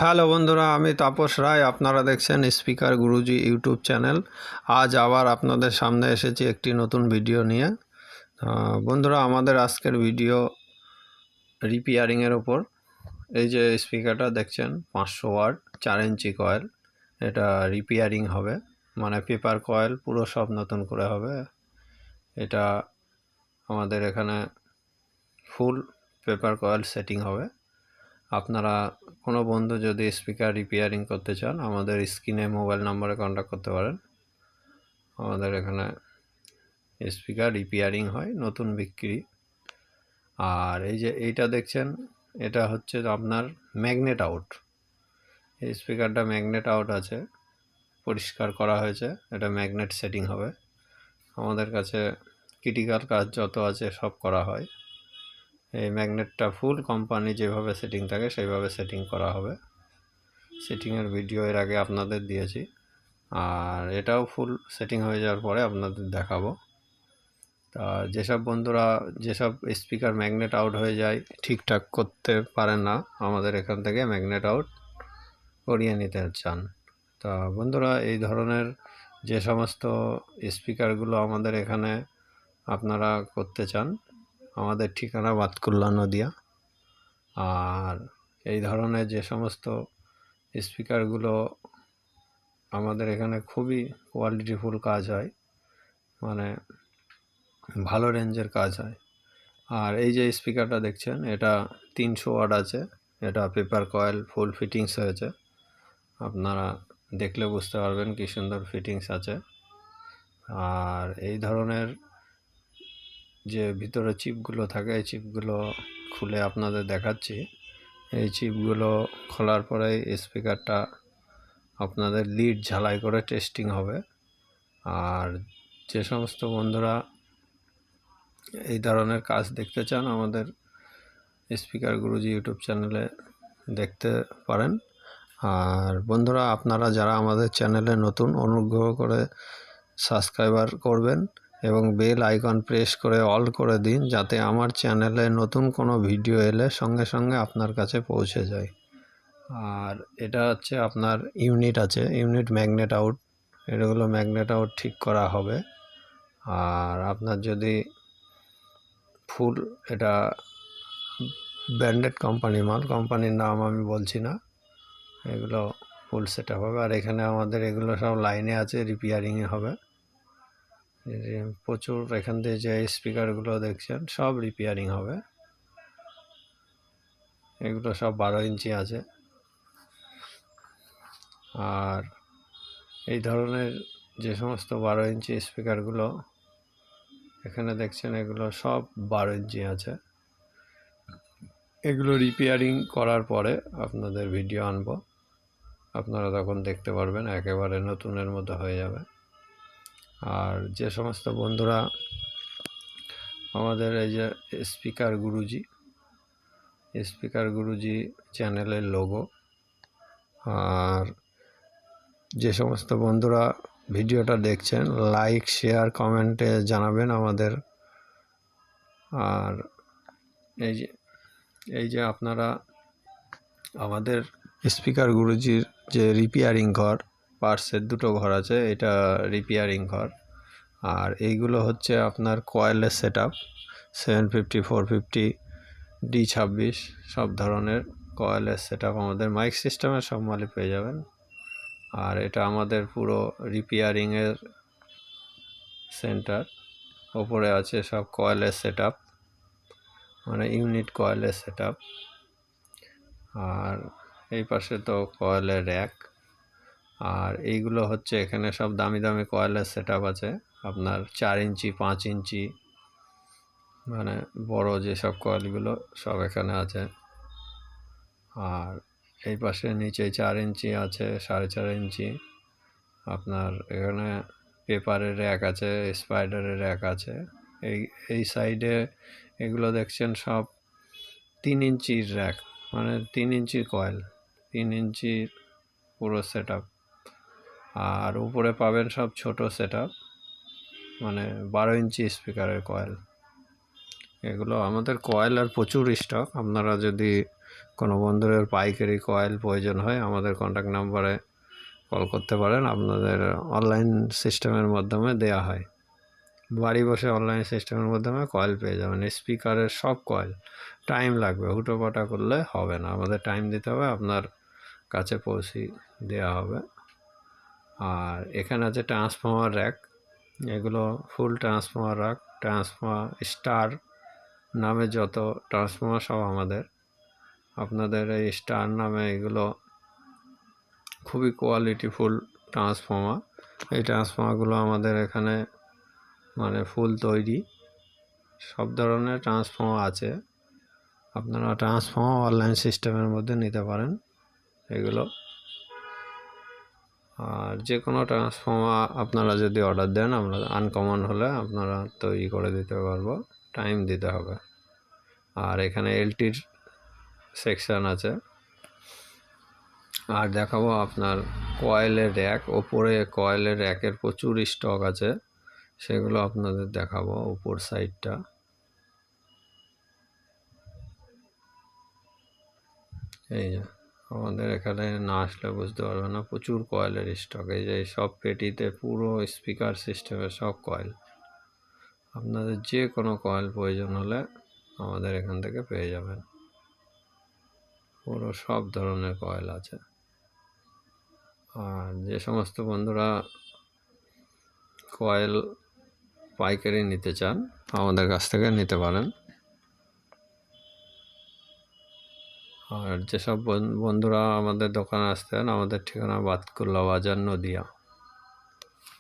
Hello বন্ধুরা, আমি তাপস রায়। আপনারা দেখছেন স্পিকার গুরুজি ইউটিউব চ্যানেল। আজ আবার আপনাদের সামনে এসেছি একটি নতুন ভিডিও নিয়ে। বন্ধুরা, আমাদের আজকের ভিডিও রিপেয়ারিংয়ের ওপর। এই যে স্পিকারটা দেখছেন 500 ওয়াট 4 ইঞ্চি কয়েল, এটা রিপেয়ারিং হবে, মানে পেপার কয়েল পুরো সব নতুন করে হবে। এটা আমাদের এখানে ফুল পেপার কয়েল সেটিং হবে। আপনারা কোনো বন্ধু যদি স্পিকার রিপেয়ারিং করতে চান, আমাদের স্ক্রিনে মোবাইল নম্বরে কন্ট্যাক্ট করতে পারেন। আমাদের এখানে স্পিকার রিপেয়ারিং হয়, নতুন বিক্রি। আর এই যে এইটা দেখছেন, এটা হচ্ছে আপনার ম্যাগনেট আউট। এই স্পিকারটা ম্যাগনেট আউট আছে, পরিষ্কার করা হয়েছে। এটা ম্যাগনেট সেটিং হবে। আমাদের কাছে ক্রিটিক্যাল কাজ যত আছে সব করা হয়। এই ম্যাগনেটটা ফুল কোম্পানি যেভাবে সেটিং থাকে সেইভাবে সেটিং করা হবে। সেটিংয়ের ভিডিও এর আগে আপনাদের দিয়েছি, আর এটাও ফুল সেটিং হয়ে যাওয়ার পরে আপনাদের দেখাবো। তা যেসব বন্ধুরা যেসব স্পিকার ম্যাগনেট আউট হয়ে যায়, ঠিকঠাক করতে পারেন না, আমাদের এখান থেকে ম্যাগনেট আউট করিয়ে নিতে চান। তা বন্ধুরা, এই ধরনের যে সমস্ত স্পিকারগুলো আমাদের এখানে আপনারা করতে চান, আমাদের ঠিকানা বাতকুল্লা নদিয়া। আর এই ধরনের যে সমস্ত স্পিকারগুলো আমাদের এখানে খুবই কোয়ালিটিফুল কাজ হয়, মানে ভালো রেঞ্জের কাজ হয়। আর এই যে স্পিকারটা দেখছেন, এটা 300 ওয়াট আছে। এটা পেপার কয়েল ফুল ফিটিংস হয়েছে। আপনারা দেখলে বুঝতে পারবেন কি সুন্দর ফিটিংস আছে। আর এই ধরনের যে ভিতরে চিপগুলো থাকে, এই চিপগুলো খুলে আপনাদের দেখাচ্ছি। এই চিপগুলো খোলার পরেই স্পিকারটা আপনাদের লিড ঝালাই করে টেস্টিং হবে। আর যে সমস্ত বন্ধুরা এই ধরনের কাজ দেখতে চান, আমাদের স্পিকার গুরুজি ইউটিউব চ্যানেলে দেখতে পারেন। আর বন্ধুরা, আপনারা যারা আমাদের চ্যানেলে নতুন, অনুগ্রহ করে সাবস্ক্রাইবার করবেন এবং বেল আইকন প্রেস করে অল করে দিন, যাতে আমার চ্যানেলে নতুন কোনো ভিডিও এলে সঙ্গে সঙ্গে আপনার কাছে পৌঁছে যায়। আর এটা হচ্ছে আপনার ইউনিট আছে, ইউনিট ম্যাগনেট আউট। এগুলো ম্যাগনেট আউট ঠিক করা হবে। আর আপনার যদি ফুল, এটা ব্র্যান্ডেড কোম্পানির মাল, কোম্পানির নাম আমি বলছি না, এগুলো ফুল সেট আপ হবে। আর এখানে আমাদের এগুলো সব লাইনে আছে, রিপেয়ারিংয়ে হবে। প্রচুর এখান থেকে যে স্পিকারগুলো দেখছেন সব রিপেয়ারিং হবে। এগুলো সব 12 ইঞ্চি আছে। আর এই ধরনের যে সমস্ত 12 ইঞ্চি স্পিকারগুলো এখানে দেখছেন, এগুলো সব 12 ইঞ্চি আছে। এগুলো রিপেয়ারিং করার পরে আপনাদের ভিডিও আনবো, আপনারা তখন দেখতে পারবেন, একেবারে নতুনের মতো হয়ে যাবে। আর যে সমস্ত বন্ধুরা আমাদের এই যে স্পিকার গুরুজি চ্যানেলের লোগো, আর যে সমস্ত বন্ধুরা ভিডিওটা দেখছেন, লাইক শেয়ার কমেন্টে জানাবেন আমাদের। আর এই যে আপনারা আমাদের স্পিকার গুরুজির যে রিপেয়ারিং ঘর, পার্টসের 2টো ঘর আছে, এটা রিপেয়ারিং ঘর। আর এইগুলো হচ্ছে আপনার কয়েলের সেট আপ, 750, 450, D26 সব ধরনের কয়েলের সেট আপ আমাদের মাইক সিস্টেমের সব মালই পেয়ে যাবেন। আর এটা আমাদের পুরো রিপেয়ারিংয়ের সেন্টার। ওপরে আছে সব কয়েলের সেট আপ, মানে ইউনিট কয়েলের সেট আপ। আর এই পাশে তো কয়েলের র্যাক। আর এইগুলো হচ্ছে এখানে সব দামি দামি কয়েলের সেট আপ আছে আপনার 4 ইঞ্চি 5 ইঞ্চি, মানে বড় যেসব কয়েলগুলো সব এখানে আছে। আর এই পাশে নিচে 4 ইঞ্চি আছে, 4.5 ইঞ্চি। আপনার এখানে পেপারের র্যাক আছে, স্পাইডারের র্যাক আছে। এই সাইডে এগুলো দেখছেন সব 3 ইঞ্চির র্যাক, মানে 3 ইঞ্চির কয়েল, 3 ইঞ্চির পুরো সেট আপ। আর উপরে পাবেন সব ছোট সেট আপ, মানে 12 ইঞ্চি স্পিকারের কয়েল। এগুলো আমাদের কয়েল আর প্রচুর স্টক। আপনারা যদি কোনো বন্ধুদের পাইকারি কয়েল প্রয়োজন হয় আমাদের কন্ট্যাক্ট নাম্বারে কল করতে পারেন। আপনাদের অনলাইন সিস্টেমের মাধ্যমে দেয়া হয়, বাড়ি বসে অনলাইন সিস্টেমের মাধ্যমে কয়েল পেয়ে যাবেন। স্পিকারের সব কয়েল, টাইম লাগবে, হুটোপাটা করলে হবে না, আমাদের টাইম দিতে হবে, আপনার কাছে পৌঁছে দেওয়া হবে। আর এখানে আছে ট্রান্সফর্মার র্যাক, এগুলো ফুল ট্রান্সফর্মার র্যাক, ট্রান্সফর্মার স্টার নামে যত ট্রান্সফর্মার সব আমাদের। আপনাদের এই স্টার নামে এগুলো খুবই কোয়ালিটিফুল ট্রান্সফর্মার। এই ট্রান্সফর্মারগুলো আমাদের এখানে মানে ফুল তৈরি, সব ধরনের ট্রান্সফর্মার আছে। আপনারা ট্রান্সফর্মার অনলাইন সিস্টেমের মধ্যে নিতে পারেন এগুলো। আর যে কোনো ট্রান্সফর্মার আপনারা যদি অর্ডার দেন, আমরা আনকমন হলে আপনারা তৈরি করে দিতে পারবো, টাইম দিতে হবে। আর এখানে এলটির সেকশান আছে। আর দেখাবো আপনার কয়েলের র্যাক, ওপরে কয়েলের র্যাকের প্রচুর স্টক আছে, সেগুলো আপনাদের দেখাবো। উপর সাইডটা এই যে, আমাদের এখানে না আসলে বুঝতে পারবে না, প্রচুর কয়েলের স্টক। এই যে সব পেটিতে পুরো স্পিকার সিস্টেমের সব কয়েল, আপনাদের যে কোনো কয়েল প্রয়োজন হলে আমাদের এখান থেকে পেয়ে যাবেন। পুরো সব ধরনের কয়েল আছে। আর যে সমস্ত বন্ধুরা কয়েল পাইকারি নিতে চান, আমাদের কাছ থেকে নিতে পারেন। আর যেসব বন্ধুরা আমাদের দোকানে আসতেন, আমাদের ঠিকানা বাতকুল্লা বাজার, নদিয়া।